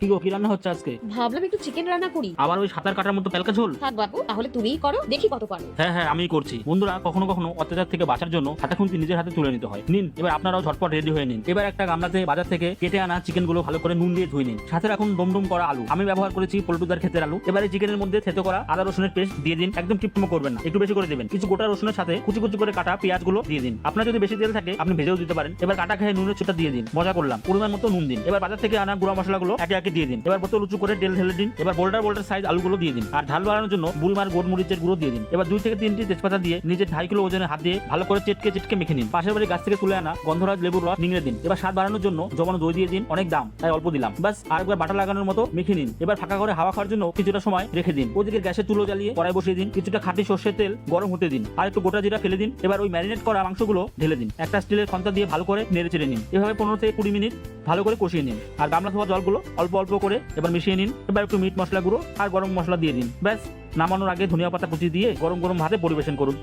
কি গো, কি রান্না হচ্ছে আজকে? ভাবলাম একটু চিকেন রান্না করি। আবার ওই সাঁতার কাটার মতো প্যালকা ঝোল? থাক বাবু, তাহলে তুমিই করো, দেখি কত পারো। হ্যাঁ হ্যাঁ, আমিই করছি। বন্ধুরা, কখনো কখনো অত্যাচার থেকে বাঁচার জন্য হাতে খুন্তি নিজের হাতে তুলে নিতে হয়। নিন, এবার আপনারাও ঝটপট রেডি হয়ে নিন। এবার একটা গামলাতে বাজার থেকে কেটে আনা চিকেন গুলো ভালো করে নুন দিয়ে ধুয়ে নিন। সাথে রাখুন ডুমডুম করা আলু। আমি ব্যবহার করেছি পল্টুদার ক্ষেতের আলু। এবারে চিকেনের মধ্যে থেতো করা আদা রসুনের পেস্ট দিয়ে দিন। একদম টিপটিপো করবেন না, একটু বেশি করে দেবেন। কিছু গোটা রসুনের সাথে কুচি কুচি করে কাটা পেঁয়াজ গুলো দিয়ে দিন। আপনার যদি বেশি তেল থাকে আপনি ভেজেও দিতে পারেন। এবার কাটা খেয়ে নুনের ছোটা দিয়ে দিন। মজা করলাম। পরিমাণ মতো নুন দিন। এবার বাজার থেকে আনা গুঁড়া মশলাগুলো একে একে দিয়ে দিন। এবার বোতল উঁচু করে তেল ঢেলে দিন। এবার বোল্ডার সাইজ আলুগুলো দিয়ে দিন। আর ঝাল বাড়ানোর জন্য বুলমার গোলমরিচের গুঁড়ো দিয়ে দিন। এবার 2 থেকে 3টি তেজপাতা দিয়ে নিজের 2.5 কিলো ওজনের হাত দিয়ে ভালো করে চেটকে মেখে নিন। পাশের বাড়ি গাছ থেকে তুলে আনা গন্ধরাজ লেবুর রস নিংড়ে দিন। এবার স্বাদ বাড়ানোর জন্য জমানো দই দিয়ে দিন। অনেক দাম তাই অল্প দিলাম। বাস আরেকবার বাটা লাগানোর মতো মেখে নিন। এবার ফাঁকা করে হাওয়া খাওয়ার জন্য কিছুটা সময় রেখে দিন। ওদিকে গ্যাসের চুলো জ্বালিয়ে কড়াই বসিয়ে দিন। কিছুটা খাঁটি সর্ষের তেল গরম হতে দিন। আর একটু গোটা জিরা ফেলে দিন। এবার ওই ম্যারিনেট করা মাংসগুলো ঢেলে দিন। একটা স্টিলের খন্তা দিয়ে ভালো করে নেড়ে চেড়ে নিন। এভাবে 15 থেকে 20 মিনিট ভালো করে কষিয়ে নিন। আর গামলা ধোয়া জলগুলো অল্প অল্প করে এবার মিশিয়ে নিন। এবার একটু মিট মশলা গুঁড়ো আর গরম মশলা দিয়ে দিন। ব্যাস, নামানোর আগে ধনিয়া পাতা কুচি দিয়ে গরম গরম ভাতে পরিবেশন করুন।